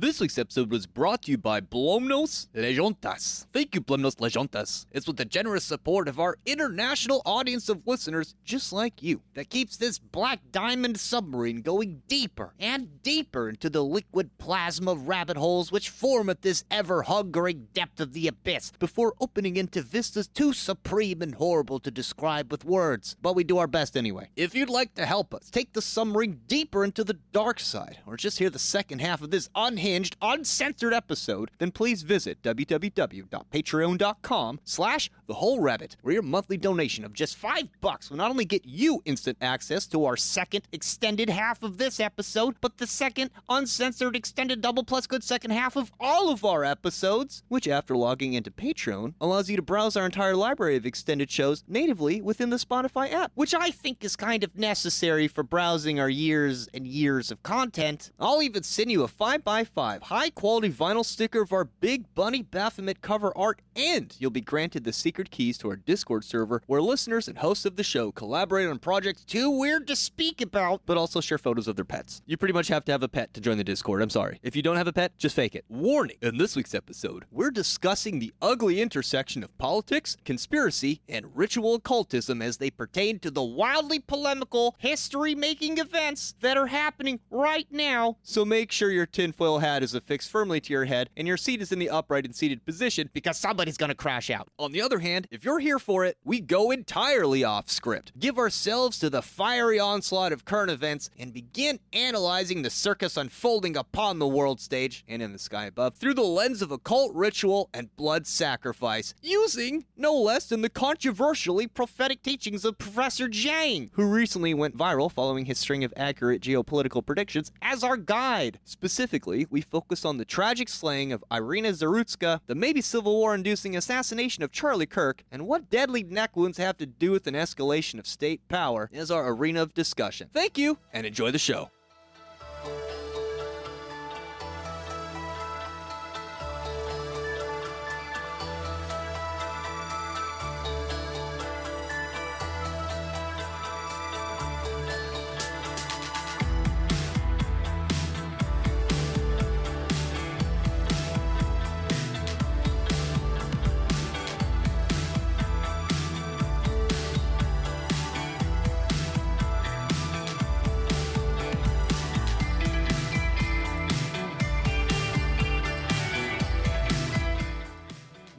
This week's episode was brought to you by Polemical Legentas. Thank you, Polemical Legentas. It's with the generous support of our international audience of listeners just like you that keeps this Black Diamond submarine going deeper and deeper into the liquid plasma rabbit holes which form at this ever-hungering depth of the abyss before opening into vistas too supreme and horrible to describe with words. But we do our best anyway. If you'd like to help us take the submarine deeper into the dark side, or just hear the second half of this unhinged, uncensored episode, then please visit www.patreon.com/thewholerabbit, where your monthly donation of just $5 will not only get you instant access to our second extended half of this episode, but the second uncensored extended double plus good second half of all of our episodes, which after logging into Patreon allows you to browse our entire library of extended shows natively within the Spotify app, which I think is kind of necessary for browsing our years and years of content. I'll even send you a 5x5 high-quality vinyl sticker of our Big Bunny Baphomet cover art, and you'll be granted the secret keys to our Discord server where listeners and hosts of the show collaborate on projects too weird to speak about, but also share photos of their pets. You pretty much have to have a pet to join the Discord, I'm sorry. If you don't have a pet, just fake it. Warning! In this week's episode, we're discussing the ugly intersection of politics, conspiracy, and ritual occultism as they pertain to the wildly polemical, history-making events that are happening right now. So make sure your tinfoil hat is affixed firmly to your head and your seat is in the upright and seated position because somebody's gonna crash out. On the other hand, if you're here for it, we go entirely off script. Give ourselves to the fiery onslaught of current events and begin analyzing the circus unfolding upon the world stage and in the sky above through the lens of occult ritual and blood sacrifice, using no less than the controversially prophetic teachings of Professor Jiang, who recently went viral following his string of accurate geopolitical predictions, as our guide. Specifically, we focus on the tragic slaying of Iryna Zarutska, the maybe Civil War-inducing assassination of Charlie Kirk, and what deadly neck wounds have to do with an escalation of state power as our arena of discussion. Thank you, and enjoy the show.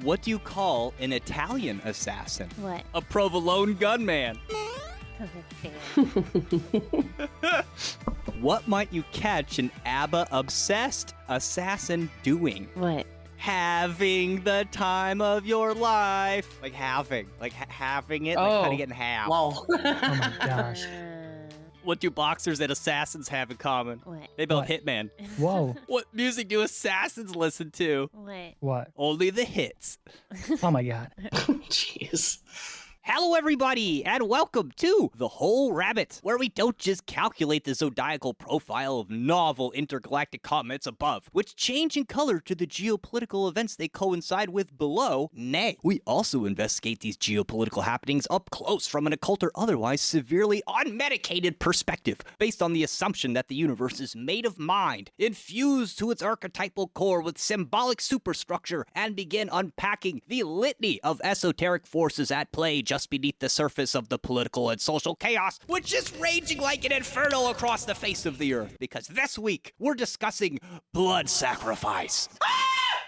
What do you call an Italian assassin? What? A provolone gunman. What might you catch an ABBA-obsessed assassin doing? What? Having the time of your life. Like having it, like cutting it in half. Wow. Oh my gosh. What do boxers and assassins have in common? What? They both What? hitman. Whoa. What music do assassins listen to? What? What? Only the hits. Oh my god. Jeez. Hello, everybody, and welcome to The Whole Rabbit, where we don't just calculate the zodiacal profile of novel intergalactic comets above, which change in color to the geopolitical events they coincide with below. Nay, we also investigate these geopolitical happenings up close from an occult or otherwise severely unmedicated perspective, based on the assumption that the universe is made of mind, infused to its archetypal core with symbolic superstructure, and begin unpacking the litany of esoteric forces at play just beneath the surface of the political and social chaos, which is raging like an inferno across the face of the earth. Because this week, we're discussing blood sacrifice.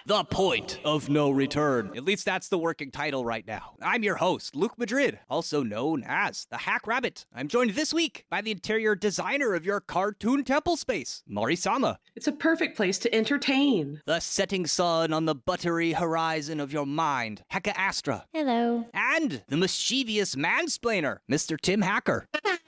The point of no return. At least that's the working title right now. I'm your host, Luke Madrid, also known as the Hack Rabbit. I'm joined this week by the interior designer of your cartoon temple space, Mori-sama. It's a perfect place to entertain. The setting sun on the buttery horizon of your mind, Hecka Astra. Hello. And the mischievous mansplainer, Mr. Tim Hacker. That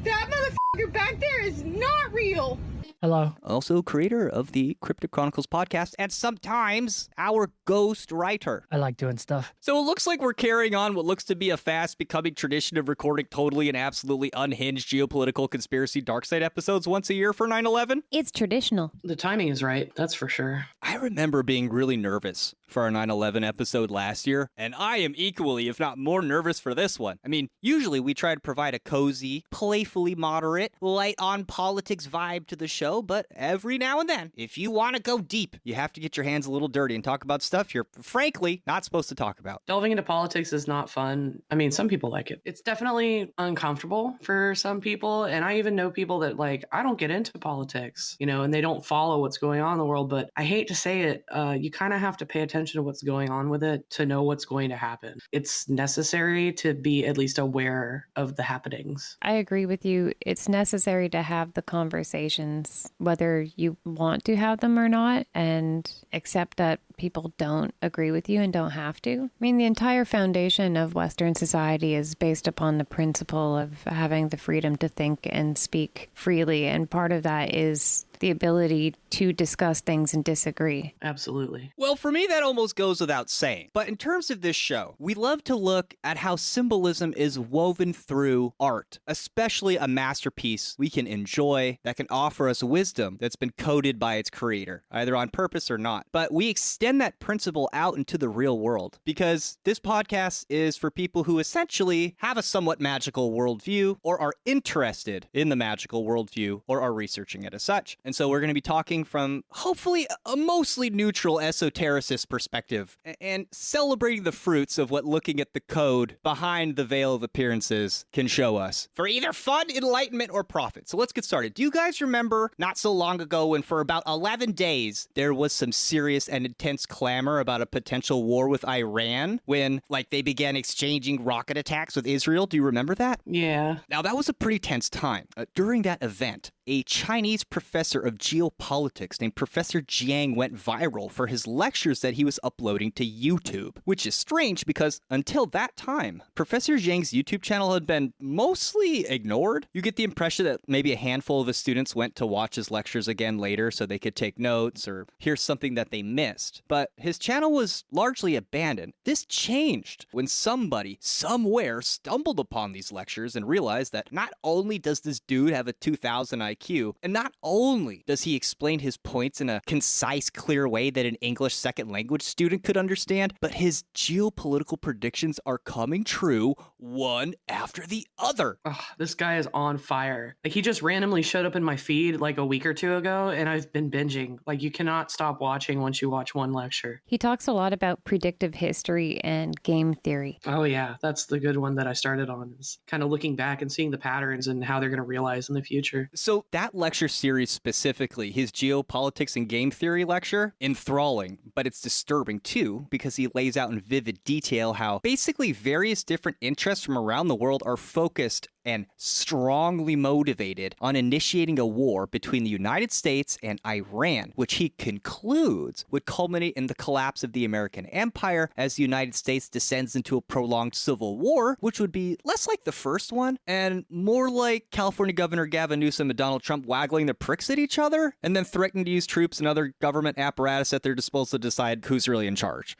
motherfucker back there is not real. Hello. Also creator of the Cryptic Chronicles podcast and sometimes our ghost writer. I like doing stuff. So it looks like we're carrying on what looks to be a fast becoming tradition of recording totally and absolutely unhinged geopolitical conspiracy dark side episodes once a year for 9/11. It's traditional. The timing is right, that's for sure. I remember being really nervous for our 9/11 episode last year, and I am equally, if not more nervous for this one. I mean, usually we try to provide a cozy, playfully moderate, light on politics vibe to the show, show, but every now and then, if you want to go deep, you have to get your hands a little dirty and talk about stuff you're frankly not supposed to talk about. Delving into politics is not fun. I mean, some people like it. It's definitely uncomfortable for some people. And I even know people that I don't get into politics, and they don't follow what's going on in the world. But I hate to say it, you kind of have to pay attention to what's going on with it to know what's going to happen. It's necessary to be at least aware of the happenings. I agree with you. It's necessary to have the conversations, whether you want to have them or not, and accept that people don't agree with you and don't have to. I mean, the entire foundation of Western society is based upon the principle of having the freedom to think and speak freely. And part of that is the ability to discuss things and disagree. Absolutely. Well, for me, that almost goes without saying. But in terms of this show, we love to look at how symbolism is woven through art, especially a masterpiece we can enjoy that can offer us wisdom that's been coded by its creator, either on purpose or not. But we extend that principle out into the real world because this podcast is for people who essentially have a somewhat magical worldview or are interested in the magical worldview or are researching it as such. And so we're going to be talking from hopefully a mostly neutral esotericist perspective and celebrating the fruits of what looking at the code behind the veil of appearances can show us for either fun, enlightenment, or profit. So let's get started. Do you guys remember not so long ago when for about 11 days there was some serious and intense clamor about a potential war with Iran when they began exchanging rocket attacks with Israel? Do you remember that? Yeah. Now that was a pretty tense time. During that event, a Chinese professor of geopolitics named Professor Jiang went viral for his lectures that he was uploading to YouTube, which is strange because until that time, Professor Jiang's YouTube channel had been mostly ignored. You get the impression that maybe a handful of his students went to watch his lectures again later so they could take notes or hear something that they missed. But his channel was largely abandoned. This changed when somebody, somewhere, stumbled upon these lectures and realized that not only does this dude have a 2000 IQ, and not only does he explain his points in a concise, clear way that an English second language student could understand, but his geopolitical predictions are coming true one after the other. Oh, this guy is on fire. He just randomly showed up in my feed a week or two ago, and I've been binging. You cannot stop watching once you watch one lecture. He talks a lot about predictive history and game theory. Oh yeah, that's the good one that I started on, is kind of looking back and seeing the patterns and how they're going to realize in the future. So that lecture series specifically, his geopolitics and game theory lecture, enthralling, but it's disturbing too because he lays out in vivid detail how basically various different interests from around the world are focused and strongly motivated on initiating a war between the United States and Iran, which he concludes would culminate in the collapse of the American empire as the United States descends into a prolonged civil war, which would be less like the first one and more like California Governor Gavin Newsom and Donald Trump waggling their pricks at each other and then threatening to use troops and other government apparatus at their disposal to decide who's really in charge,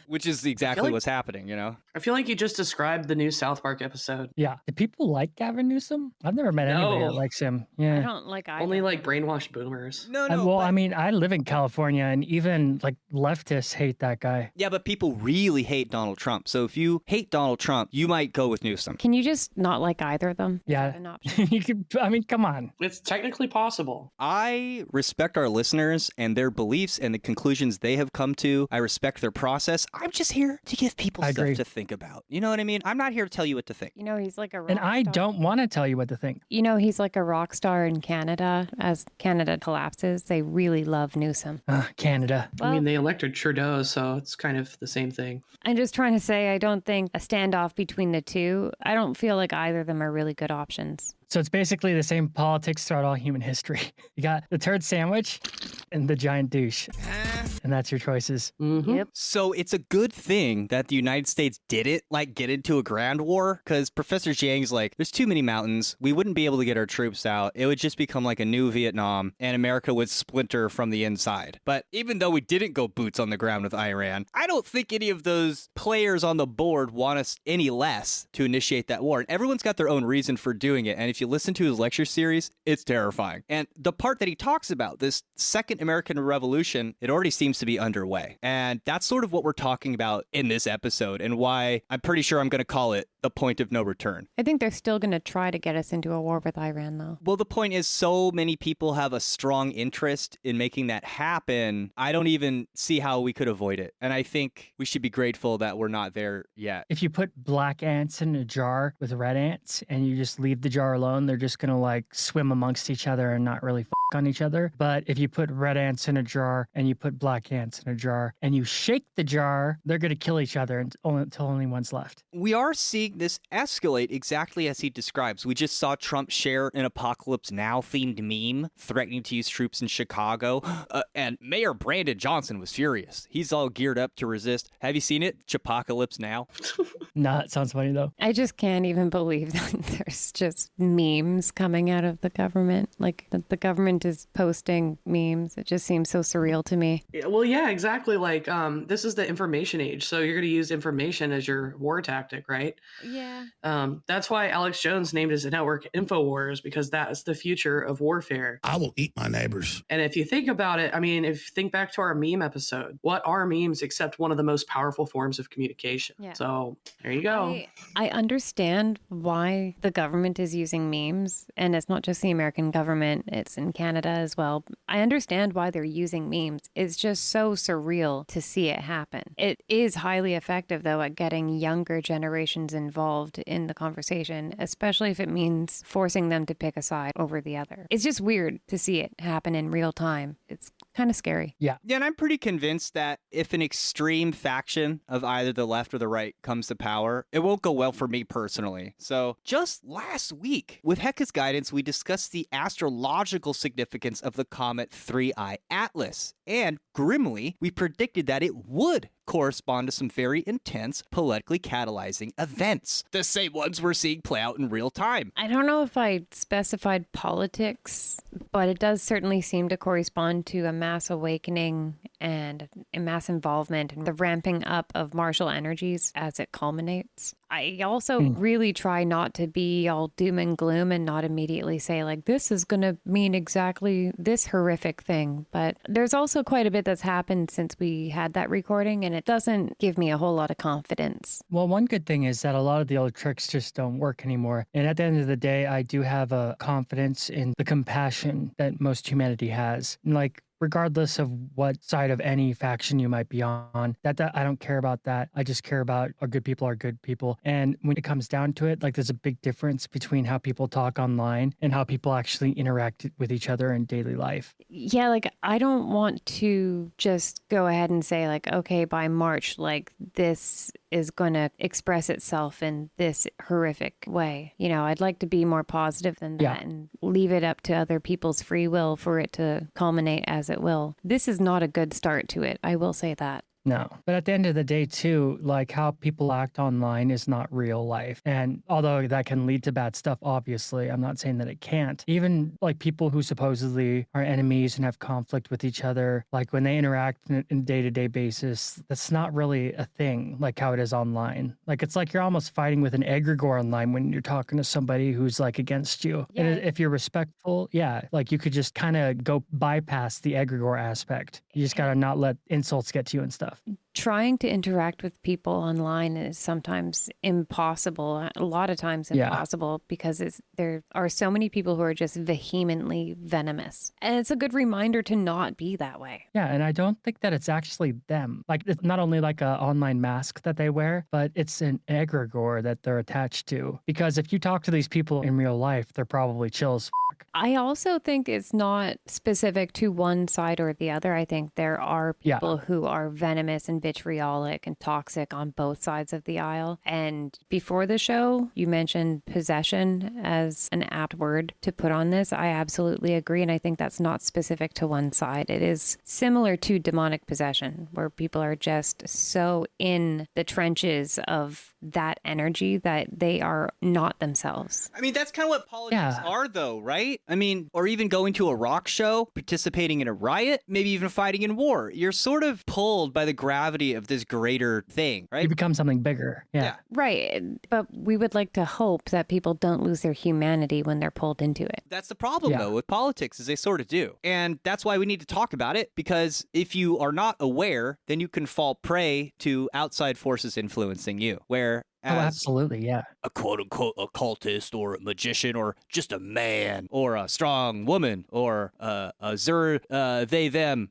which is exactly what's happening, I feel like you just described the new South Park episode. Yeah. Do people like Gavin Newsom? I've never met anybody that likes him. Yeah. I don't like either. Only brainwashed boomers. No, I live in California and even leftists hate that guy. Yeah, but people really hate Donald Trump. So if you hate Donald Trump, you might go with Newsom. Can you just not like either of them? Yeah. Is that an option? You could, come on. It's technically possible. I respect our listeners and their beliefs and the conclusions they have come to. I respect their process. I'm just here to give people stuff to think about. You know what I mean? I'm not here to tell you what to think. He's like a rock And I star. don't want to tell you what to think. He's like a rock star in Canada. As Canada collapses, they really love Newsom. Canada. Well, They elected Trudeau, so it's kind of the same thing. I'm just trying to say I don't think a standoff between the two, I don't feel like either of them are really good options. So it's basically the same politics throughout all human history. You got the turd sandwich and the giant douche. And that's your choices. Mm-hmm. Yep. So it's a good thing that the United States didn't get into a grand war because Professor Jiang's there's too many mountains. We wouldn't be able to get our troops out. It would just become like a new Vietnam and America would splinter from the inside. But even though we didn't go boots on the ground with Iran, I don't think any of those players on the board want us any less to initiate that war. And everyone's got their own reason for doing it. And if you listen to his lecture series, it's terrifying. And the part that he talks about, this second American Revolution, it already seems to be underway. And that's sort of what we're talking about in this episode and why I'm pretty sure I'm going to call it the point of no return. I think they're still going to try to get us into a war with Iran, though. Well, the point is so many people have a strong interest in making that happen. I don't even see how we could avoid it. And I think we should be grateful that we're not there yet. If you put black ants in a jar with red ants and you just leave the jar alone, they're just going to like swim amongst each other and not really on each other. But if you put red ants in a jar and you put black ants in a jar and you shake the jar, they're going to kill each other until only one's left. We are seeing this escalate exactly as he describes. We just saw Trump share an Apocalypse Now themed meme threatening to use troops in Chicago. And Mayor Brandon Johnson was furious. He's all geared up to resist. Have you seen it? Apocalypse Now. Nah, it sounds funny though. I just can't even believe that there's just memes coming out of the government. Like the government is posting memes. It just seems so surreal to me. Well, yeah, exactly. Like, this is the information age. So you're going to use information as your war tactic, right? Yeah. That's why Alex Jones named his network InfoWars, because that is the future of warfare. I will eat my neighbors. And if you think about it, I mean, if you think back to our meme episode, what are memes except one of the most powerful forms of communication? Yeah. So there you go. I understand why the government is using memes, and it's not just the American government, it's in Canada as well. I understand why they're using memes. It's just so surreal to see it happen. It is highly effective, though, at getting younger generations involved in the conversation, especially if it means forcing them to pick a side over the other. It's just weird to see it happen in real time. It's kind of scary. Yeah, and I'm pretty convinced that if an extreme faction of either the left or the right comes to power, it won't go well for me personally. So just last week, with Hecka's guidance, we discussed the astrological significance of the comet 3I Atlas. And grimly, we predicted that it would correspond to some very intense, politically catalyzing events. The same ones we're seeing play out in real time. I don't know if I specified politics, but it does certainly seem to correspond to a mass awakening and a mass involvement and the ramping up of martial energies as it culminates. I also really try not to be all doom and gloom and not immediately say, like, this is going to mean exactly this horrific thing. But there's also quite a bit that's happened since we had that recording, and it doesn't give me a whole lot of confidence. Well, one good thing is that a lot of the old tricks just don't work anymore. And at the end of the day, I do have a confidence in the compassion that most humanity has. Like, regardless of what side of any faction you might be on, that I don't care about that. I just care about are good people. And when it comes down to it, like there's a big difference between how people talk online and how people actually interact with each other in daily life. Yeah, like I don't want to just go ahead and say like, okay, by March, like this is going to express itself in this horrific way. You know, I'd like to be more positive than that and leave it up to other people's free will for it to culminate as it will. This is not a good start to it. I will say that. No. But at the end of the day, too, like how people act online is not real life. And although that can lead to bad stuff, obviously, I'm not saying that it can't. Even like people who supposedly are enemies and have conflict with each other, like when they interact in a day-to-day basis, that's not really a thing like how it is online. Like it's like you're almost fighting with an egregore online when you're talking to somebody who's like against you. Yeah. And if you're respectful, like you could just kind of go bypass the egregore aspect. You just got to not let insults get to you and stuff. Trying to interact with people online is sometimes impossible, a lot of times impossible, because there are so many people who are just vehemently venomous. And it's a good reminder to not be that way. Yeah, and I don't think that it's actually them. Like, it's not only like an online mask that they wear, but it's an egregore that they're attached to. Because if you talk to these people in real life, they're probably chill as fuck. I also think it's not specific to one side or the other. I think there are people who are venomous and vitriolic and toxic on both sides of the aisle. And before the show, you mentioned possession as an apt word to put on this. I absolutely agree. And I think that's not specific to one side. It is similar to demonic possession, where people are just so in the trenches of that energy that they are not themselves. I mean, that's kind of what politics are, though, right? I mean, or even going to a rock show, participating in a riot, maybe even fighting in war. You're sort of pulled by the gravity of this greater thing, right? You become something bigger. Yeah. Right. But we would like to hope that people don't lose their humanity when they're pulled into it. That's the problem, though, with politics, is they sort of do. And that's why we need to talk about it, because if you are not aware, then you can fall prey to outside forces influencing you, where Oh, as absolutely. Yeah. a quote-unquote occultist or a magician or just a man or a strong woman or they, them.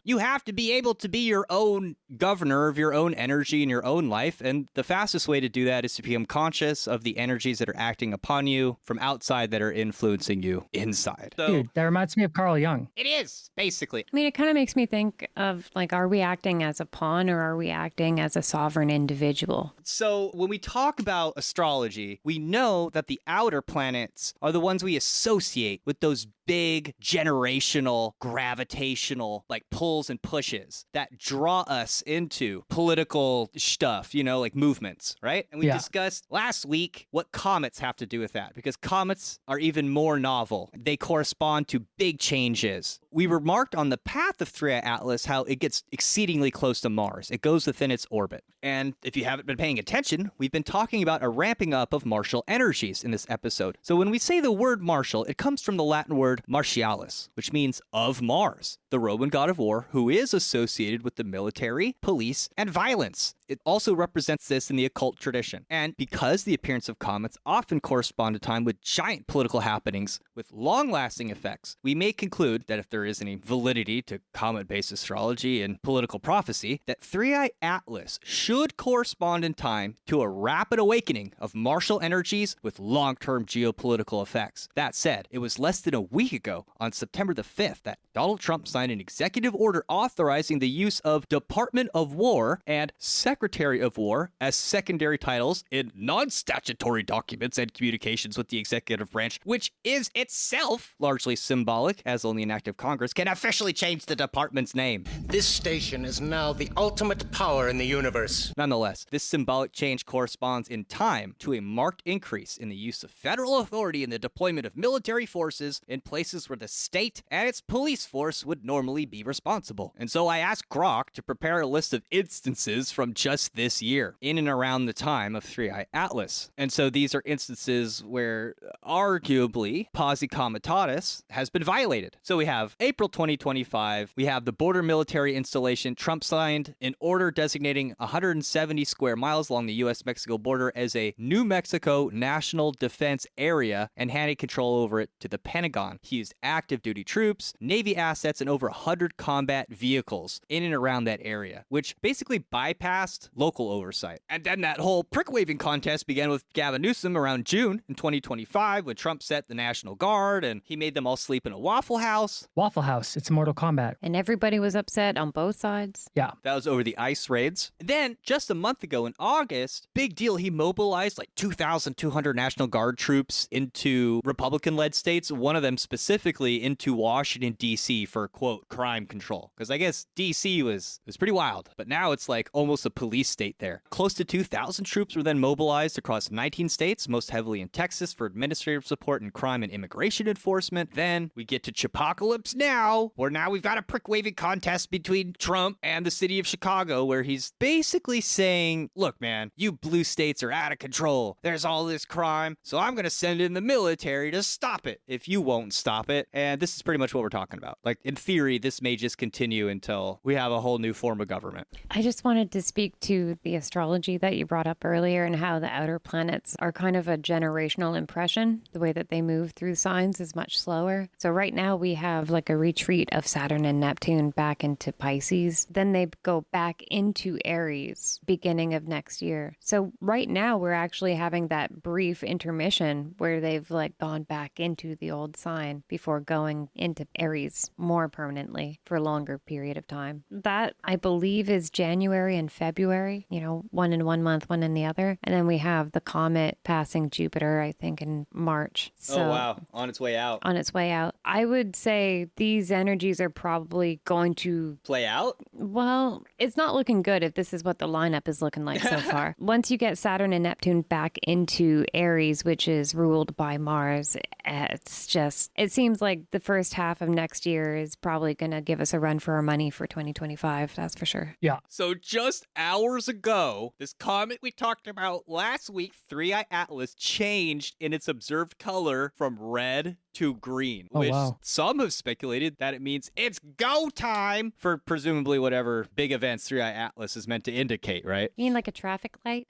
You have to be able to be your own governor of your own energy in your own life, and the fastest way to do that is to become conscious of the energies that are acting upon you from outside that are influencing you inside. So, Dude, that reminds me of Carl Jung. it is, basically. I mean, it kind of makes me think of like, are we acting as a pawn or are we acting as a sovereign individual? So when we talk about astrology, we know that the outer planets are the ones we associate with those big generational gravitational like pulls and pushes that draw us into political stuff, like movements, right? And we discussed last week what comets have to do with that, because comets are even more novel. They correspond to big changes. We remarked on the path of 3i Atlas how it gets exceedingly close to Mars. It goes within its orbit. And if you haven't been paying attention, we've been talking about a ramping up of martial energies in this episode. So when we say the word martial, it comes from the Latin word martialis, which means of Mars, the Roman god of war who is associated with the military, police, and violence. It also represents this in the occult tradition. And because the appearance of comets often correspond to time with giant political happenings with long-lasting effects, we may conclude that if there is any validity to comet-based astrology and political prophecy, that 3i Atlas should correspond in time to a rapid awakening of martial energies with long-term geopolitical effects. That said, it was less than a week ago, on September the 5th, that Donald Trump signed an executive order authorizing the use of Department of War and Secretary of War as secondary titles in non-statutory documents and communications with the executive branch, which is itself largely symbolic, as only an act of Congress can officially change the department's name. This station is now the ultimate power in the universe. Nonetheless, this symbolic change corresponds in time to a marked increase in the use of federal authority in the deployment of military forces in places where the state and its police force would normally be responsible. And so I asked Grok to prepare a list of instances from just this year, in and around the time of 3i Atlas. And so these are instances where arguably Posse Commitatus has been violated. So we have April 2025, we have the border military installation. Trump signed an order designating 170 square miles along the U.S.-Mexico border as a New Mexico National Defense Area and handed control over it to the Pentagon. He used active duty troops, Navy assets, and over 100 combat vehicles in and around that area, which basically bypassed local oversight. And then that whole prick-waving contest began with Gavin Newsom around June in 2025 when Trump set the National Guard and he made them all sleep in a Waffle House. Waffle House. It's Mortal Kombat. And everybody was upset on both sides. Yeah. That was over the ICE raids. Then, just a month ago in August, big deal, he mobilized like 2,200 National Guard troops into Republican-led states, one of them specifically into Washington, D.C. for, quote, crime control. Because I guess D.C. was pretty wild, but now it's like almost a police state there. Close to 2,000 troops were then mobilized across 19 states, most heavily in Texas for administrative support and crime and immigration enforcement. Then we get to Chipocalypse Now, where now we've got a prick-waving contest between Trump and the city of Chicago, where he's basically saying, look, man, you blue states are out of control. There's all this crime, so I'm going to send in the military to stop it if you won't stop it. And this is pretty much what we're talking about. Like, in theory, this may just continue until we have a whole new form of government. I just wanted to speak to the astrology that you brought up earlier and how the outer planets are kind of a generational impression. The way that they move through signs is much slower. So right now we have like a retreat of Saturn and Neptune back into Pisces. Then they go back into Aries beginning of next year. So right now we're actually having that brief intermission where they've like gone back into the old sign before going into Aries more permanently for a longer period of time. That I believe is January and February, one in 1 month, one in the other. And then we have the comet passing Jupiter, I think in March. So, oh, wow. On its way out. On its way out. I would say these energies are probably going to play out. Well, it's not looking good if this is what the lineup is looking like so far. Once you get Saturn and Neptune back into Aries, which is ruled by Mars, it seems like the first half of next year is probably going to give us a run for our money for 2025. That's for sure. Yeah. So just hours ago, this comet we talked about last week, 3i Atlas, changed in its observed color from red to green, Oh, which wow. some have speculated that it means it's go time for presumably whatever big events 3i Atlas is meant to indicate, right? You mean like a traffic light?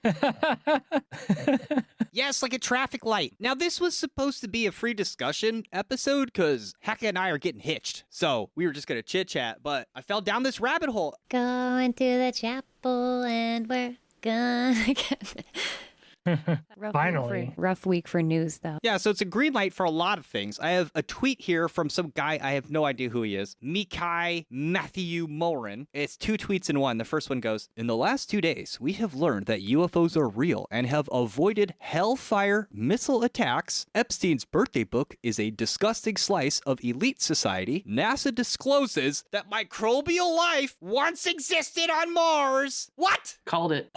Yes, like a traffic light. Now, this was supposed to be a free discussion episode because Hecka and I are getting hitched. So we were just going to chit chat, but I fell down this rabbit hole. Going to the chapel and we're gonna get... Finally. Rough week for news, though. Yeah, so it's a green light for a lot of things. I have a tweet here from some guy, I have no idea who he is, Mikai Matthew Morin. It's 2 tweets in one. The first one goes, in the last 2 days, we have learned that UFOs are real and have avoided Hellfire missile attacks. Epstein's birthday book is a disgusting slice of elite society. NASA discloses that microbial life once existed on Mars. What? Called it.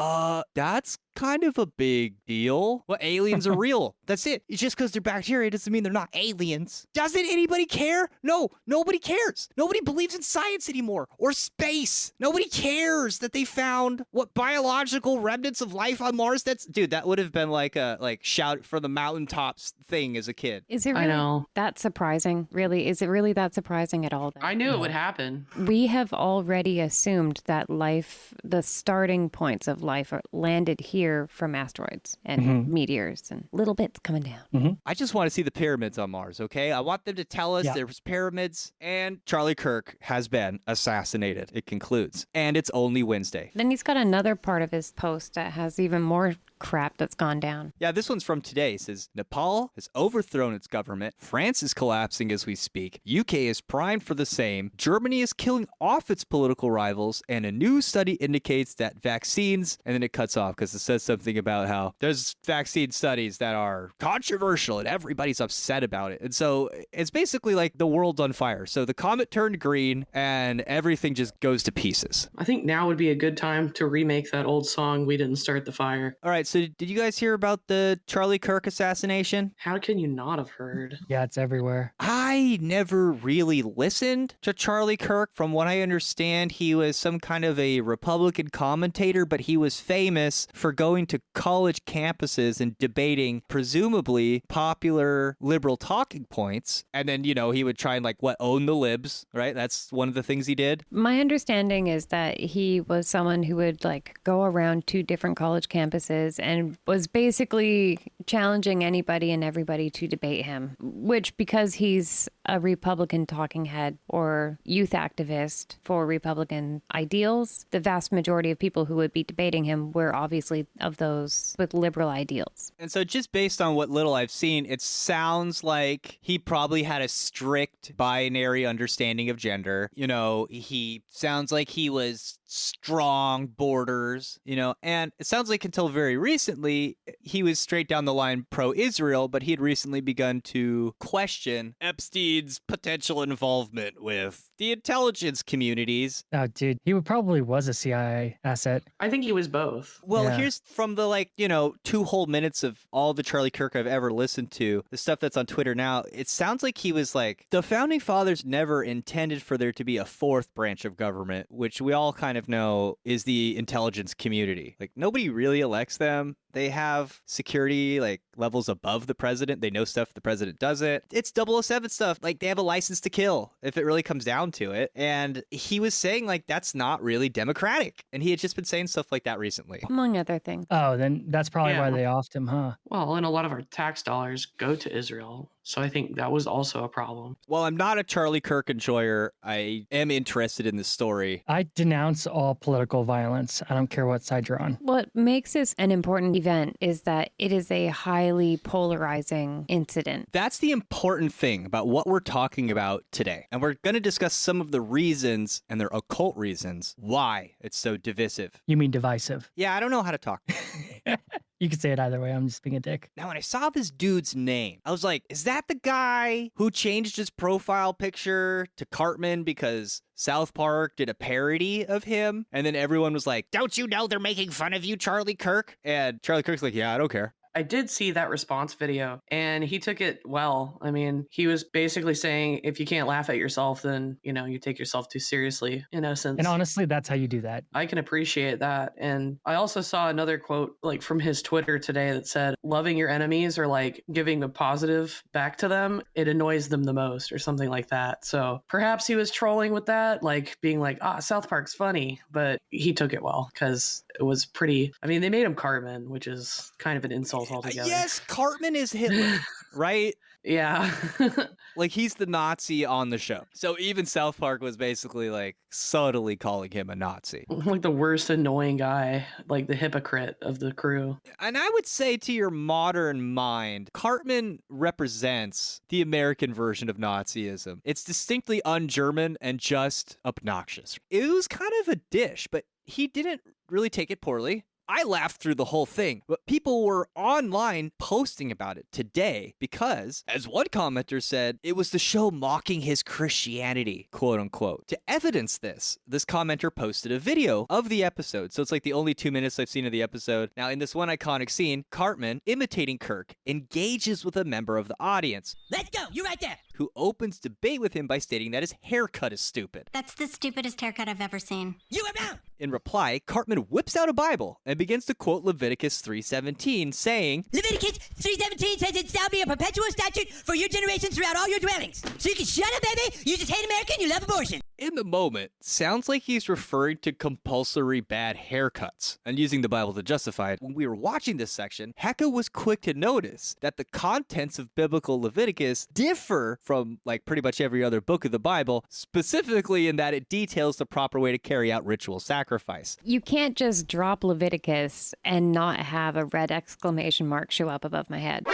That's kind of a big deal. Well, aliens are real. That's it. It's just because they're bacteria doesn't mean they're not aliens. Doesn't anybody care? No, nobody cares. Nobody believes in science anymore or space. Nobody cares that they found what biological remnants of life on Mars. That would have been like a shout for the mountaintops thing as a kid. Is it I really know. that surprising? Really? Is it really that surprising at all? I knew it would happen. We have already assumed that life, the starting points of life, are landed here from asteroids and meteors and little bits coming down. I just want to see the pyramids on Mars, okay? I want them to tell us there's pyramids, and Charlie Kirk has been assassinated, it concludes. And it's only Wednesday. Then he's got another part of his post that has even more crap that's gone down. Yeah, this one's from today. It says, Nepal has overthrown its government. France is collapsing as we speak. UK is primed for the same. Germany is killing off its political rivals. And a new study indicates that vaccines, and then it cuts off because it says something about how there's vaccine studies that are controversial and everybody's upset about it. And so it's basically like the world's on fire. So the comet turned green and everything just goes to pieces. I think now would be a good time to remake that old song, We Didn't Start the Fire. All right, so did you guys hear about the Charlie Kirk assassination? How can you not have heard? Yeah, it's everywhere. I never really listened to Charlie Kirk. From what I understand, he was some kind of a Republican commentator, but he was famous for going to college campuses and debating presumably popular liberal talking points. And then, he would try and own the libs, right? That's one of the things he did. My understanding is that he was someone who would go around to different college campuses and was basically challenging anybody and everybody to debate him, which, because he's a Republican talking head or youth activist for Republican ideals, the vast majority of people who would be debating him were obviously of those with liberal ideals. And so just based on what little I've seen, it sounds like he probably had a strict binary understanding of gender. He sounds like he was strong borders, and it sounds like until very recently, he was straight down the line pro-Israel, but he had recently begun to question Epstein's potential involvement with the intelligence communities. Oh, dude, he probably was a CIA asset. I think he was both. Well, Yeah. here's from the 2 whole minutes of all the Charlie Kirk I've ever listened to, the stuff that's on Twitter now, it sounds like he was the founding fathers never intended for there to be a 4th branch of government, which we all kind of know is the intelligence community. Nobody really elects them. They have security levels above the president. They know stuff the president doesn't. It's 007 stuff. They have a license to kill if it really comes down to it. And he was saying that's not really democratic. And he had just been saying stuff like that recently. Among other things. Oh, then that's probably why Yeah. they offed him, huh? Well, and a lot of our tax dollars go to Israel. So I think that was also a problem. While I'm not a Charlie Kirk enjoyer, I am interested in this story. I denounce all political violence. I don't care what side you're on. What makes this an important event is that it is a highly polarizing incident. That's the important thing about what we're talking about today. And we're going to discuss some of the reasons, and they're occult reasons, why it's so divisive. You mean divisive? Yeah, I don't know how to talk. You could say it either way. I'm just being a dick. Now, when I saw this dude's name, I was like, is that the guy who changed his profile picture to Cartman because South Park did a parody of him? And then everyone was like, don't you know they're making fun of you, Charlie Kirk? And Charlie Kirk's like, yeah, I don't care. I did see that response video and he took it well. I mean, he was basically saying if you can't laugh at yourself, then, you take yourself too seriously, in essence. And honestly, that's how you do that. I can appreciate that. And I also saw another quote like from his Twitter today that said, loving your enemies or like giving a positive back to them, it annoys them the most or something like that. So perhaps he was trolling with that, like being like, South Park's funny, but he took it well because it was pretty. I mean, they made him Cartman, which is kind of an insult altogether. Yes, Cartman is Hitler, right? Yeah. Like, he's the Nazi on the show. So even South Park was basically, like, subtly calling him a Nazi. Like the worst annoying guy, like the hypocrite of the crew. And I would say to your modern mind, Cartman represents the American version of Nazism. It's distinctly un-German and just obnoxious. It was kind of a dish, but he didn't really take it poorly. I laughed through the whole thing, but people were online posting about it today because, as one commenter said, it was the show mocking his Christianity, quote unquote. To evidence this commenter posted a video of the episode. So it's like the only 2 minutes I've seen of the episode. Now, in this one iconic scene, Cartman, imitating Kirk, engages with a member of the audience. Let's go, you right there. Who opens debate with him by stating that his haircut is stupid. That's the stupidest haircut I've ever seen. You were wrong. In reply, Cartman whips out a Bible and begins to quote Leviticus 3:17, saying, Leviticus 3:17 says it shall be a perpetual statute for your generations throughout all your dwellings. So you can shut up, baby. You just hate America and you love abortion. In the moment, sounds like he's referring to compulsory bad haircuts and using the Bible to justify it. When we were watching this section, Hecka was quick to notice that the contents of biblical Leviticus differ from like pretty much every other book of the Bible, specifically in that it details the proper way to carry out ritual sacrifice. You can't just drop Leviticus and not have a red exclamation mark show up above my head.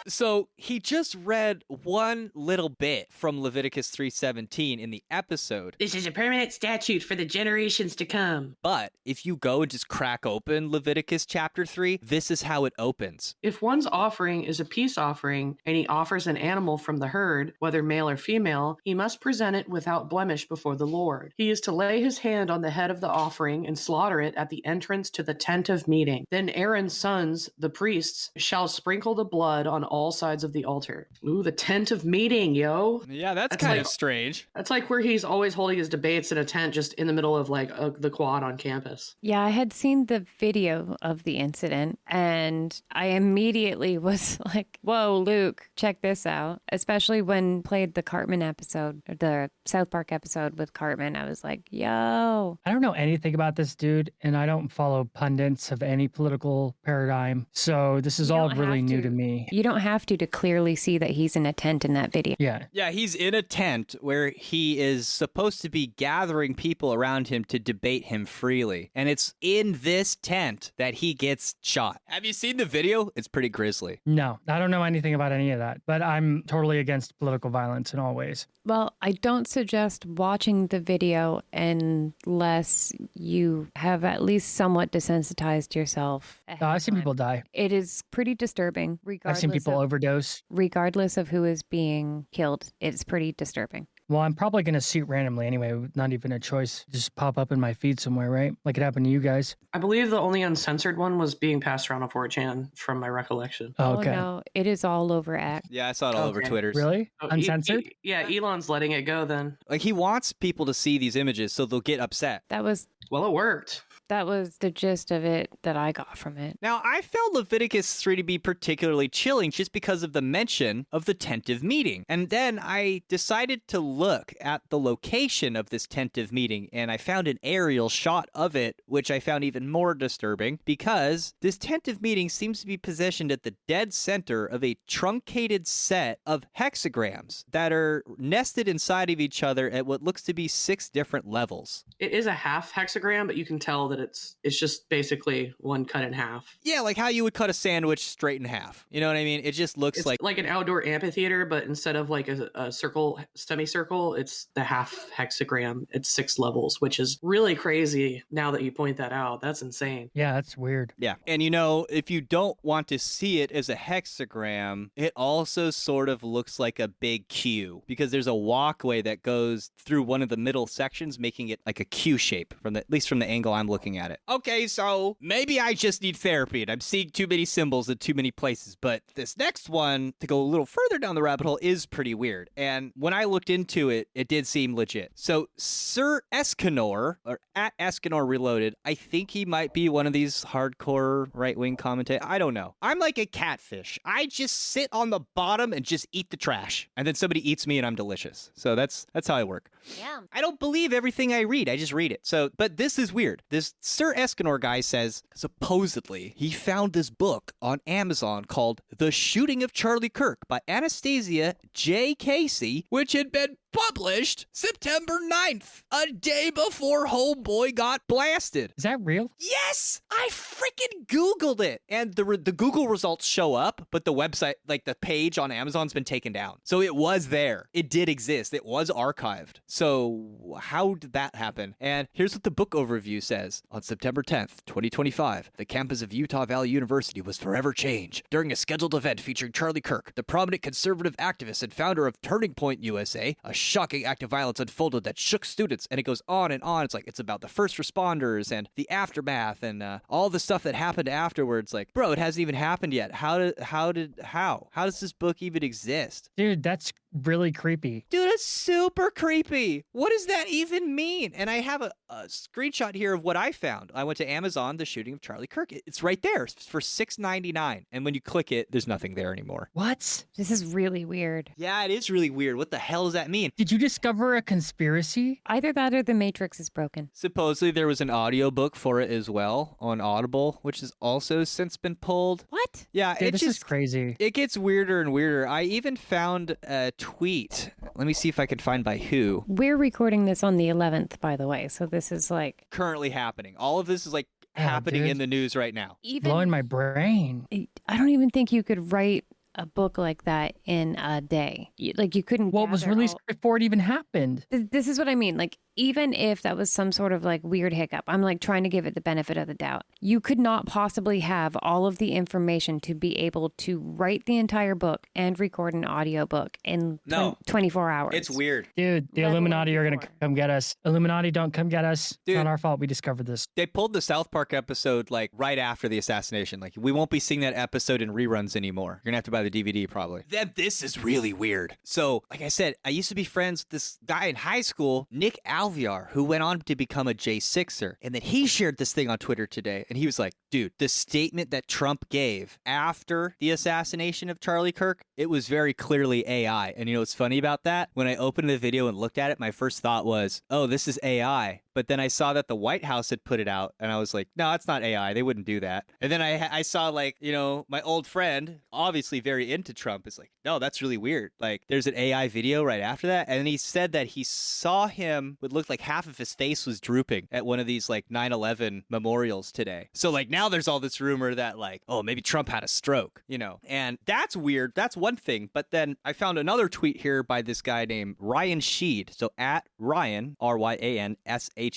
So he just read one little bit from Leviticus 3:17 in the episode. This is a permanent statute for the generations to come. But if you go and just crack open Leviticus chapter 3, this is how it opens. If one's offering is a peace offering and he offers an animal from the herd, whether male or female, he must present it without blemish before the Lord. He is to lay his hand on the head of the offering and slaughter it at the entrance to the tent of meeting. Then Aaron's sons, the priests, shall sprinkle the blood on all sides of the altar. Ooh, the tent of meeting, yo. Yeah, that's That's kind like- of strange. That's like where he's always holding his debates in a tent just in the middle of like the quad on campus. Yeah, I had seen the video of the incident and I immediately was like, whoa, Luke, check this out. Especially when played the Cartman episode, or the South Park episode with Cartman. I was like, yo. I don't know anything about this dude, and I don't follow pundits of any political paradigm. So this is You all don't really have new to. to me. You don't have to clearly see that he's in a tent in that video. Yeah. Yeah, he's in a tent where he is supposed to be gathering people around him to debate him freely. And it's in this tent that he gets shot. Have you seen the video? It's pretty grisly. No, I don't know anything about any of that, but I'm totally against political violence in all ways. Well, I don't suggest watching the video unless you have at least somewhat desensitized yourself. ahead I've of seen time. people die. It is pretty disturbing, I've seen people overdose. regardless of who is being killed. It's pretty disturbing. Well, I'm probably going to see it randomly anyway, with not even a choice. Just pop up in my feed somewhere, right? Like it happened to you guys. I believe the only uncensored one was being passed around on 4chan from my recollection. Oh, okay. no, it is all over X. Yeah, I saw it all over Okay. Twitter. Really? Oh, Uncensored? Yeah, Elon's letting it go then. Like, he wants people to see these images so they'll get upset. That was Well, it worked. the gist of it that I got from it. Now, I found Leviticus 3 to be particularly chilling just because of the mention of the tent of meeting. And then I decided to look at the location of this tent of meeting, and I found an aerial shot of it, which I found even more disturbing because this tent of meeting seems to be positioned at the dead center of a truncated set of hexagrams that are nested inside of each other at what looks to be 6 different levels. It is a half hexagram, but you can tell that it's just basically one cut in half. Yeah, like how you would cut a sandwich straight in half. You know what I mean? It just looks It's like an outdoor amphitheater, but instead of like a circle, semicircle, it's the half hexagram. It's 6 levels, which is really crazy now that you point that out. That's insane. Yeah, that's weird. Yeah. And you know, if you don't want to see it as a hexagram, it also sort of looks like a big Q because there's a walkway that goes through one of the middle sections, making it like a Q shape at least from the angle I'm looking looking at it. Okay, so maybe I just need therapy and I'm seeing too many symbols in too many places, but this next one, to go a little further down the rabbit hole, is pretty weird. And when I looked into it, it did seem legit. So Sir Escanor, or at Escanor Reloaded, I think he might be one of these hardcore right-wing commentators. I don't know. I'm like a catfish. I just sit on the bottom and just eat the trash. And then somebody eats me and I'm delicious. So that's how I work. Yeah. I don't believe everything I read. I just read it. So, but this is weird. This Sir Escanor guy says, supposedly, he found this book on Amazon called The Shooting of Charlie Kirk by Anastasia J. Casey, which had been published September 9th, a day before Homeboy got blasted. Is that real? Yes! I freaking Googled it. And the Google results show up, but the website, like the page on Amazon's been taken down. So it was there. It did exist. It was archived. So how did that happen? And here's what the book overview says. On September 10th, 2025, the campus of Utah Valley University was forever changed. During a scheduled event featuring Charlie Kirk, the prominent conservative activist and founder of Turning Point USA, a shocking act of violence unfolded that shook students, and it goes on and on. It's like, it's about the first responders and the aftermath and all the stuff that happened afterwards. Like, bro, it hasn't even happened yet. How does this book even exist? Dude, that's really creepy. Dude, it's super creepy. What does that even mean? And I have a screenshot here of what I found. I went to Amazon, The Shooting of Charlie Kirk. It's right there. It's for $6.99. And when you click it, there's nothing there anymore. What? This is really weird. Yeah, it is really weird. What the hell does that mean? Did you discover a conspiracy? Either that or the Matrix is broken. Supposedly there was an audiobook for it as well on Audible, which has also since been pulled. What? Yeah, Dude, this is crazy. It gets weirder and weirder. I even found a tweet. Let me see if I can find by who. We're recording this on the 11th, by the way, so this is like Currently happening. All of this is like happening dude. in the news right now. even Blowing my brain. I don't even think you could write a book like that in a day. You couldn't. What was gather released all- before it even happened? This is what I mean. Like, even if that was some sort of like weird hiccup, I'm like trying to give it the benefit of the doubt. You could not possibly have all of the information to be able to write the entire book and record an audiobook in No. 24 hours. It's weird. Dude, the Let alone Illuminati are going to before. come get us. Illuminati, don't come get us. Dude. It's not our fault we discovered this. They pulled the South Park episode like right after the assassination. Like, we won't be seeing that episode in reruns anymore. You're gonna have to buy the DVD probably. Then this is really weird. So, like I said, I used to be friends with this guy in high school, Nick Alviar, who went on to become a J6er. And then he shared this thing on Twitter today, and he was like, dude, the statement that Trump gave after the assassination of Charlie Kirk, it was very clearly AI. And you know what's funny about that? When I opened the video and looked at it, my first thought was, oh, this is AI. But then I saw that the White House had put it out, and I was like, no, it's not AI. They wouldn't do that. And then I saw, like, you know, my old friend, obviously very into Trump, is like, no, that's really weird. Like, there's an AI video right after that. And then he said that he saw him, it looked like half of his face was drooping at one of these, like, 9/11 memorials today. So, like, now there's all this rumor that, like, oh, maybe Trump had a stroke, you know? And that's weird. That's one thing. But then I found another tweet here by this guy named Ryan Sheed. So, at Ryan, RyanShead,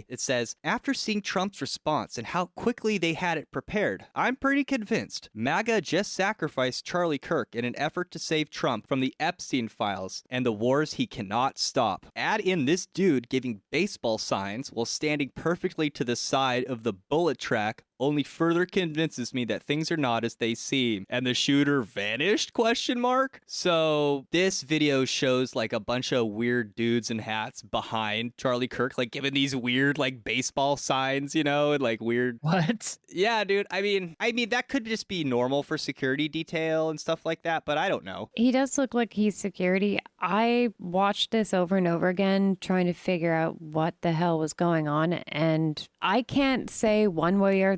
it says, after seeing Trump's response and how quickly they had it prepared, I'm pretty convinced MAGA just sacrificed Charlie Kirk in an effort to save Trump from the Epstein files and the wars he cannot stop. Add in this dude giving baseball signs while standing perfectly to the side of the bullet track only further convinces me that things are not as they seem. And the shooter vanished? ? So this video shows like a bunch of weird dudes in hats behind Charlie Kirk, like giving these weird like baseball signs, you know, and like weird. What? Yeah, dude. I mean that could just be normal for security detail and stuff like that, but I don't know. He does look like he's security. I watched this over and over again, trying to figure out what the hell was going on. And I can't say one way or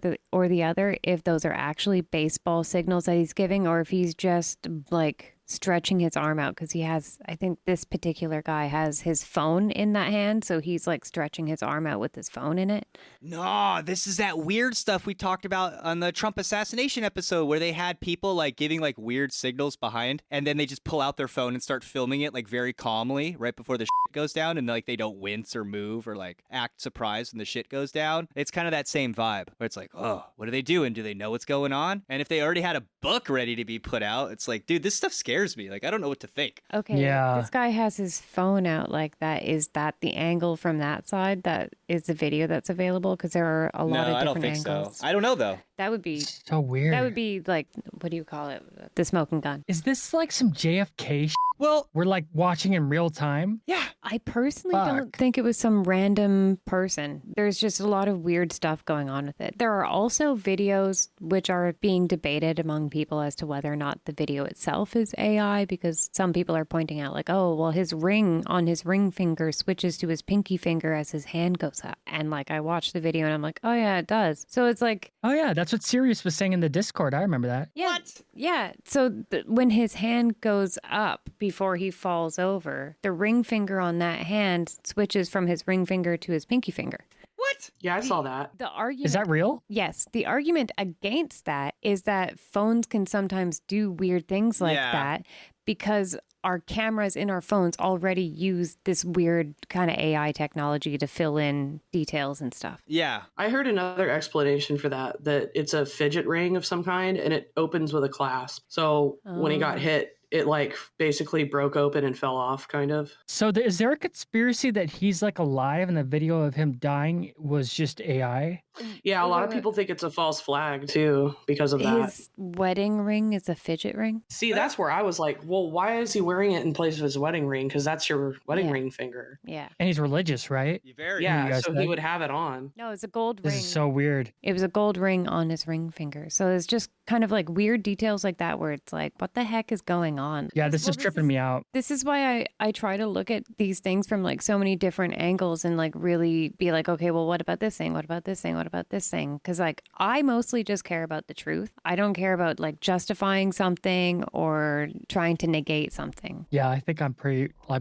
the other if those are actually baseball signals that he's giving or if he's just like stretching his arm out, because he has, I think this particular guy has his phone in that hand, so he's like stretching his arm out with his phone in it. No, this is that weird stuff we talked about on the Trump assassination episode where they had people like giving like weird signals behind, and then they just pull out their phone and start filming it like very calmly right before the shit goes down, and like they don't wince or move or like act surprised when the shit goes down. It's kind of that same vibe where it's like, oh, what are they doing? Do they know what's going on? And if they already had a book ready to be put out, it's like, dude, this stuff's scary. scares me. Like, I don't know what to think. Okay, Yeah. this guy has his phone out like that. Is that the angle from that side that is the video that's available? Because there are a lot of I don't different think angles. so. I don't know, though. That would be So weird. that would be like, what do you call it? The smoking gun. Is this like some JFK? Well, We're like watching in real time. yeah. I personally don't Fuck. think it was some random person. There's just a lot of weird stuff going on with it. There are also videos which are being debated among people as to whether or not the video itself is AI, because some people are pointing out like, oh, well, his ring on his ring finger switches to his pinky finger as his hand goes up. And like, I watched the video and I'm like, oh yeah, it does. So it's like, Oh yeah, that's what Sirius was saying in the Discord. I remember that. yeah, yeah. So when his hand goes up before he falls over, the ring finger on that hand switches from his ring finger to his pinky finger. What? Yeah, I saw that. The argument Is that real? Yes. The argument against that is that phones can sometimes do weird things like Yeah. that because our cameras in our phones already use this weird kind of AI technology to fill in details and stuff. Yeah. I heard another explanation for that it's a fidget ring of some kind and it opens with a clasp. So when he got Oh. hit, it like basically broke open and fell off, kind of. So is there a conspiracy that he's like alive and the video of him dying was just AI? Yeah, a lot of Or people think it's a false flag too because of that. his wedding ring is a fidget ring. See, that's where I was like, well, why is he wearing it in place of his wedding ring? Because that's your wedding Yeah. ring finger. Yeah. And he's religious, right? You very Yeah, guys so said? he would have it on. No, it's a gold This ring. is so weird. It was a gold ring on his ring finger. So it's just kind of like weird details like that where it's like, what the heck is going on? Yeah, this is tripping me out. This is why I try to look at these things from like so many different angles and like really be like, okay, well, what about this thing? What about this thing? What about this thing? Because like I mostly just care about the truth. I don't care about like justifying something or trying to negate something. Yeah, I think I'm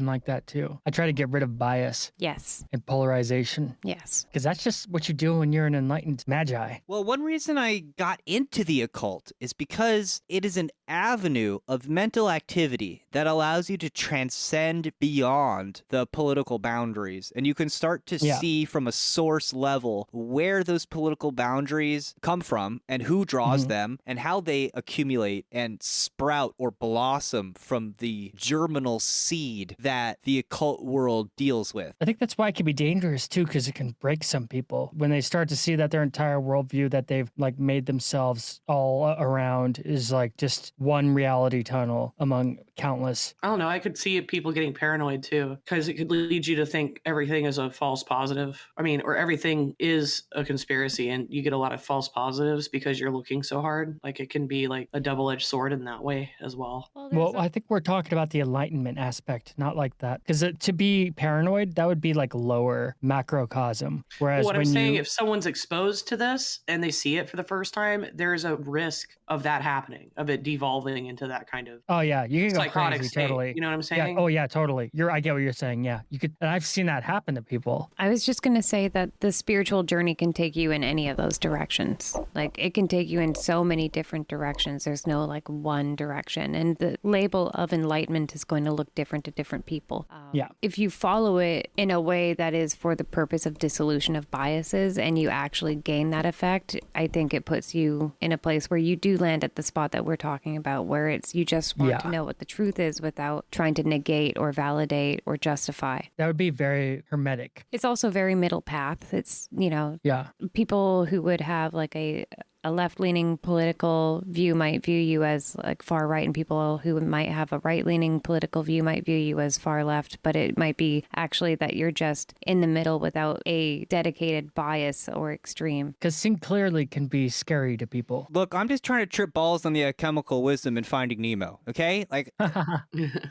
like that too. I try to get rid of bias Yes. and polarization Yes. because that's just what you do when you're an enlightened magi. Well, one reason I got into the occult is because it is an avenue of mental activity that allows you to transcend beyond the political boundaries. And you can start to Yeah. see from a source level where those political boundaries come from and who draws them and how they accumulate and sprout or blossom from the germinal seed that the occult world deals with. I think that's why it can be dangerous too, because it can break some people when they start to see that their entire worldview that they've like made themselves all around is like just one reality tunnel among countless. I don't know. I could see people getting paranoid too, because it could lead you to think everything is a false positive. I mean, or everything is a conspiracy, and you get a lot of false positives because you're looking so hard. Like it can be like a double-edged sword in that way as well. Well, I think we're talking about the enlightenment aspect, not like that. Because to be paranoid, that would be like lower macrocosm. Whereas What when I'm saying, you, if someone's exposed to this and they see it for the first time, there's a risk of that happening, of it devolving into that kind of oh yeah, you can go psychotic crazy, state. totally. You know what I'm Yeah. saying? Oh yeah, totally. I get what you're saying. Yeah, you could, and I've seen that happen to people. I was just going to say that the spiritual journey can take you in any of those directions. Like it can take you in so many different directions. There's no like one direction. And the label of enlightenment is going to look different to different people. Yeah. If you follow it in a way that is for the purpose of dissolution of biases and you actually gain that effect, I think it puts you in a place where you do land at the spot that we're talking about, where it's you just want to know what the truth is without trying to negate or validate or justify. That would be very hermetic. It's also very middle path. It's, you know, Yeah. people who would have like a left-leaning political view might view you as like far right, and people who might have a right-leaning political view might view you as far left, but it might be actually that you're just in the middle without a dedicated bias or extreme. Because seeing clearly can be scary to people. Look, I'm just trying to trip balls on the chemical wisdom in Finding Nemo, okay? Like,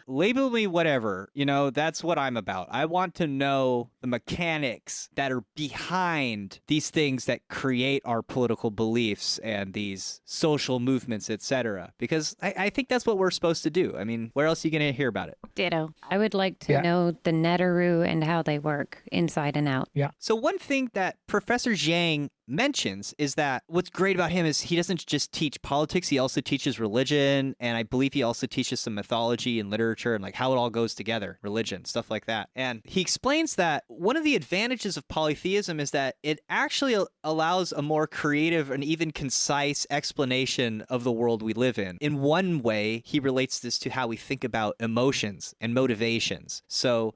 label me whatever, you know, that's what I'm about. I want to know the mechanics that are behind these things that create our political beliefs and these social movements, etc. Because I think that's what we're supposed to do. I mean, where else are you going to hear about it? Ditto. I would like to know the Neteru and how they work inside and out. Yeah. So one thing that Professor Jiang mentions is that what's great about him is he doesn't just teach politics, he also teaches religion, and I believe he also teaches some mythology and literature and like how it all goes together, religion, stuff like that. And he explains that one of the advantages of polytheism is that it actually allows a more creative and even concise explanation of the world we live in. In one way, he relates this to how we think about emotions and motivations. So,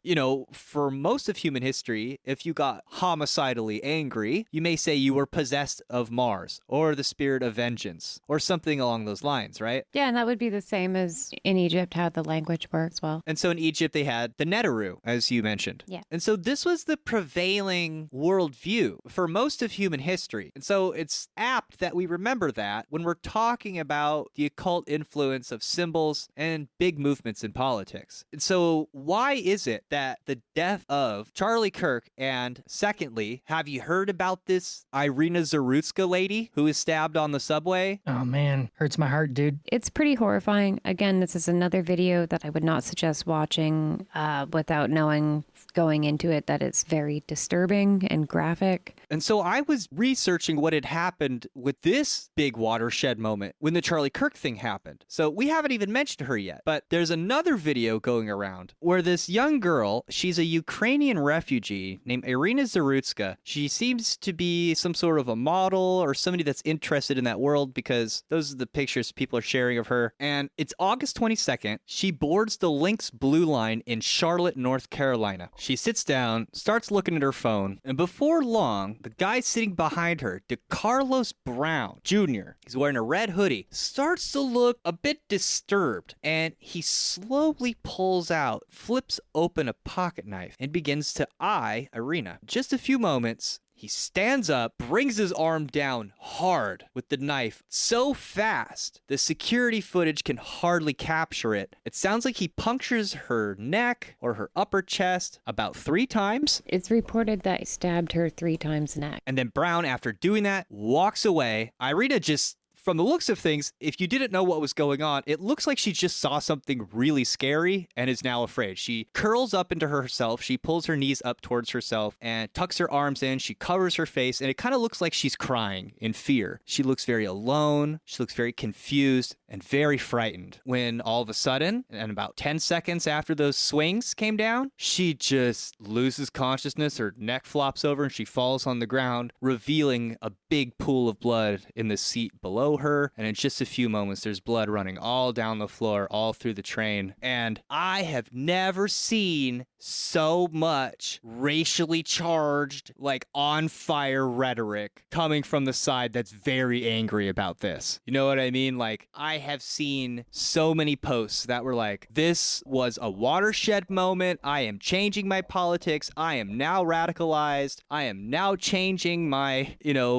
for most of human history, if you got homicidally angry, you may say you were possessed of Mars or the spirit of vengeance or something along those lines, right? Yeah, and that would be the same as in Egypt, how the language works well. And so in Egypt, they had the Neteru, as you mentioned. Yeah. And so this was the prevailing worldview for most of human history. And so it's apt that we remember that when we're talking about the occult influence of symbols and big movements in politics. And so why is it that the death of Charlie Kirk, and secondly, have you heard about this Iryna Zarutska lady who was stabbed on the subway? Oh man, hurts my heart, dude. It's pretty horrifying. Again, this is another video that I would not suggest watching without knowing going into it that it's very disturbing and graphic. And so I was researching what had happened with this big watershed moment when the Charlie Kirk thing happened. So we haven't even mentioned her yet, but there's another video going around where this young girl, she's a Ukrainian refugee named Iryna Zarutska. She seems to be some sort of a model or somebody that's interested in that world because those are the pictures people are sharing of her. And it's August 22nd. She boards the Lynx Blue Line in Charlotte, North Carolina. She sits down, starts looking at her phone, and before long, the guy sitting behind her, DeCarlos Brown Jr., he's wearing a red hoodie, starts to look a bit disturbed, and he slowly pulls out, flips open a pocket knife, and begins to eye Iryna. Just a few moments, he stands up, brings his arm down hard with the knife so fast, the security footage can hardly capture it. It sounds like he punctures her neck or her upper chest about 3 times. It's reported that he stabbed her 3 times in the neck. And then Brown, after doing that, walks away. Iryna just... From the looks of things, if you didn't know what was going on, it looks like she just saw something really scary and is now afraid. She curls up into herself, she pulls her knees up towards herself and tucks her arms in, she covers her face, and it kind of looks like she's crying in fear. She looks very alone, she looks very confused and very frightened when all of a sudden, and about 10 seconds after those swings came down, she just loses consciousness, her neck flops over and she falls on the ground, revealing a big pool of blood in the seat below her, and in just a few moments there's blood running all down the floor, all through the train. And I have never seen so much racially charged, like on fire rhetoric coming from the side that's very angry about this. You know what I mean? Like, I have seen so many posts that were like, this was a watershed moment, I am changing my politics, I am now radicalized, I am now changing my,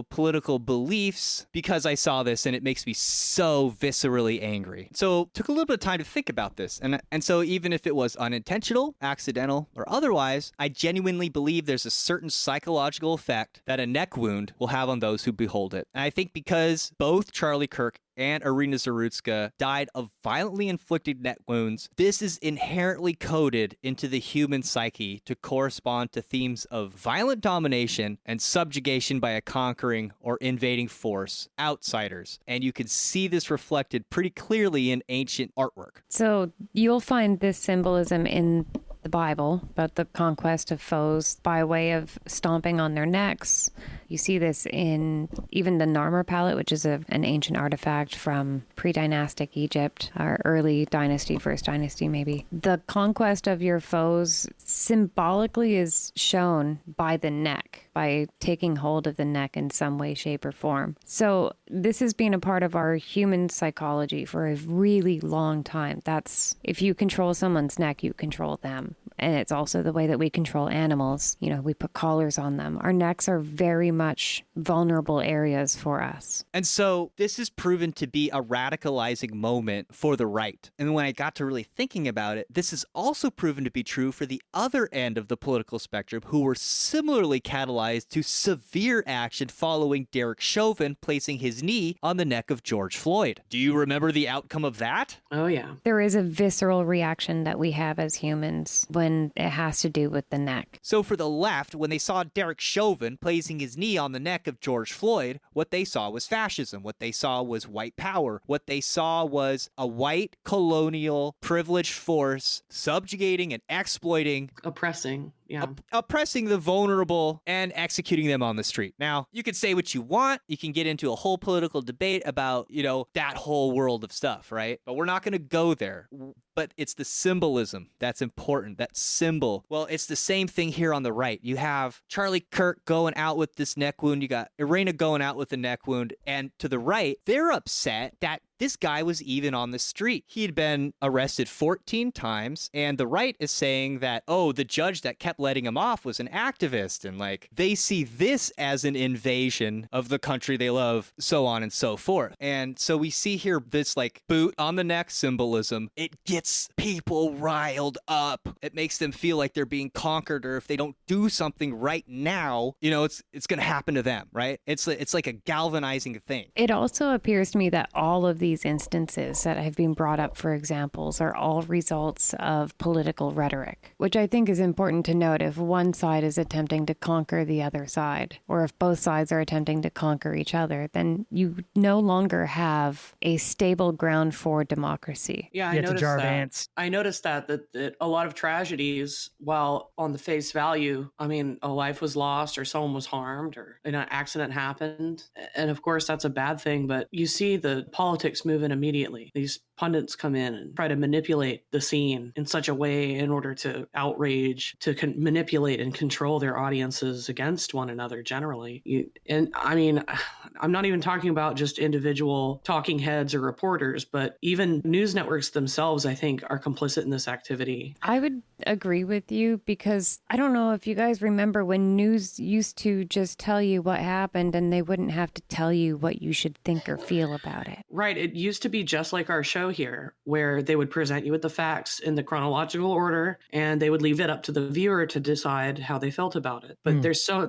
political beliefs because I saw this, and it makes me so viscerally angry. So took a little bit of time to think about this. And so even if it was unintentional, accidental, or otherwise, I genuinely believe there's a certain psychological effect that a neck wound will have on those who behold it. And I think because both Charlie Kirk and Iryna Zarutska died of violently inflicted neck wounds, this is inherently coded into the human psyche to correspond to themes of violent domination and subjugation by a conquering or invading force, outsiders. And you can see this reflected pretty clearly in ancient artwork. So you'll find this symbolism in the Bible about the conquest of foes by way of stomping on their necks. You see this in even the Narmer palette, which is an ancient artifact from pre-dynastic Egypt, or early dynasty, first dynasty maybe. The conquest of your foes symbolically is shown by the neck, by taking hold of the neck in some way, shape, or form. So this has been a part of our human psychology for a really long time. That's, if you control someone's neck, you control them. And it's also the way that we control animals. We put collars on them. Our necks are very much vulnerable areas for us. And so this is proven to be a radicalizing moment for the right. And when I got to really thinking about it, this is also proven to be true for the other end of the political spectrum, who were similarly catalyzed to severe action following Derek Chauvin placing his knee on the neck of George Floyd. Do you remember the outcome of that? Oh, yeah. There is a visceral reaction that we have as humans worse when it has to do with the neck. So for the left, when they saw Derek Chauvin placing his knee on the neck of George Floyd, what they saw was fascism. What they saw was white power. What they saw was a white colonial privileged force subjugating and exploiting, Oppressing. Yeah. oppressing the vulnerable and executing them on the street. Now, you can say what you want. You can get into a whole political debate about, that whole world of stuff, right? But we're not going to go there. But it's the symbolism that's important, that symbol. Well, it's the same thing here on the right. You have Charlie Kirk going out with this neck wound. You got Iryna going out with a neck wound. And to the right, they're upset that this guy was even on the street. He'd been arrested 14 times, and the right is saying that, oh, the judge that kept letting him off was an activist, and they see this as an invasion of the country they love, so on and so forth. And so we see here this boot on the neck symbolism. It gets people riled up. It makes them feel like they're being conquered, or if they don't do something right now, it's going to happen to them, right? It's like a galvanizing thing. It also appears to me that all of these instances that have been brought up for examples are all results of political rhetoric, which I think is important to note if one side is attempting to conquer the other side, or if both sides are attempting to conquer each other, then you no longer have a stable ground for democracy. Yeah, You have to jar of ants. I noticed that a lot of tragedies, while on the face value, a life was lost or someone was harmed or an accident happened. And of course, that's a bad thing. But you see the politics move in immediately. These pundits come in and try to manipulate the scene in such a way in order to outrage, to manipulate and control their audiences against one another generally. I'm not even talking about just individual talking heads or reporters, but even news networks themselves, I think, are complicit in this activity. I would agree with you because I don't know if you guys remember when news used to just tell you what happened and they wouldn't have to tell you what you should think or feel about it. Right. It used to be just like our show here, where they would present you with the facts in the chronological order and they would leave it up to the viewer to decide how they felt about it. But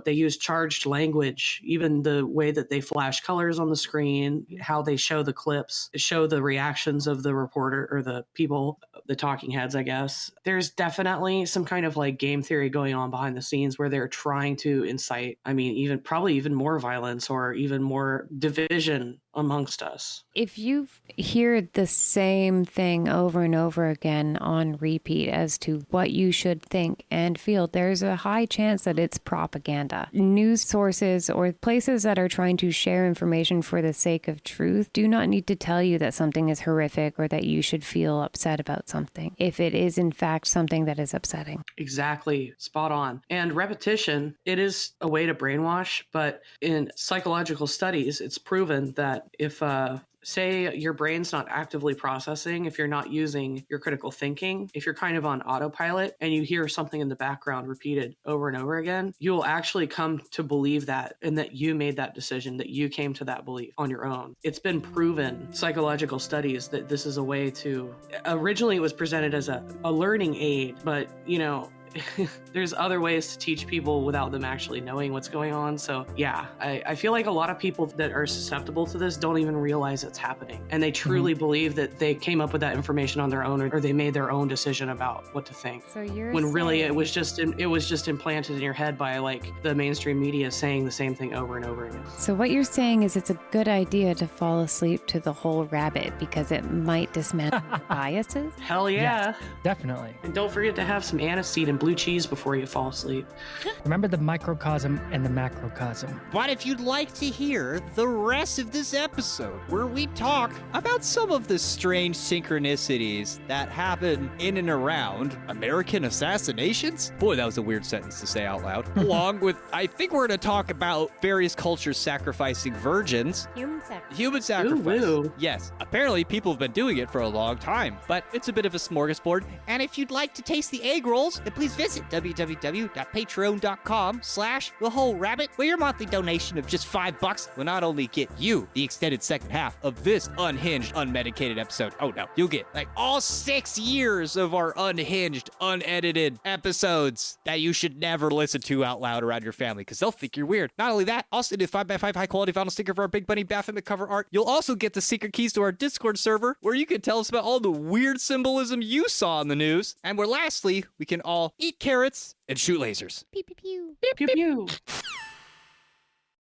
they use charged language, even the way that they flash colors on the screen, how they show the clips, show the reactions of the reporter or the people, the talking heads, I guess. There's definitely some kind of game theory going on behind the scenes where they're trying to incite, probably even more violence or even more division amongst us. If you hear the same thing over and over again on repeat as to what you should think and feel, there's a high chance that it's propaganda. News sources or places that are trying to share information for the sake of truth do not need to tell you that something is horrific or that you should feel upset about something, if it is in fact something that is upsetting. Exactly. Spot on. And repetition, it is a way to brainwash, but in psychological studies, it's proven that if say your brain's not actively processing, if you're not using your critical thinking, if you're kind of on autopilot and you hear something in the background repeated over and over again, you'll actually come to believe that and that you made that decision, that you came to that belief on your own. It's been proven, psychological studies, that this is a way to, originally it was presented as a learning aid, but there's other ways to teach people without them actually knowing what's going on. So yeah, I feel like a lot of people that are susceptible to this don't even realize it's happening. And they truly believe that they came up with that information on their own or they made their own decision about what to think. So you're when really it was just implanted in your head by the mainstream media saying the same thing over and over again. So what you're saying is it's a good idea to fall asleep to the whole rabbit because it might dismantle your biases? Hell yeah. Yes, definitely. And don't forget to have some aniseed and blue cheese before you fall asleep. Remember the microcosm and the macrocosm. But if you'd like to hear the rest of this episode, where we talk about some of the strange synchronicities that happen in and around American assassinations, boy, that was a weird sentence to say out loud, along with, I think we're going to talk about various cultures sacrificing virgins. Human sacrifice. Ooh. Yes, apparently people have been doing it for a long time, but it's a bit of a smorgasbord. And if you'd like to taste the egg rolls, then please please visit www.patreon.com/thewholerabbit, where your monthly donation of just $5 will not only get you the extended second half of this unhinged, unmedicated episode. Oh no, you'll get like all 6 years of our unhinged, unedited episodes that you should never listen to out loud around your family because they'll think you're weird. Not only that, also the 5x5 high quality vinyl sticker for our Big Bunny Baphomet cover art. You'll also get the secret keys to our Discord server where you can tell us about all the weird symbolism you saw in the news, and where lastly, we can all eat carrots and shoot lasers. Pew, pew, pew. Pew pew pew.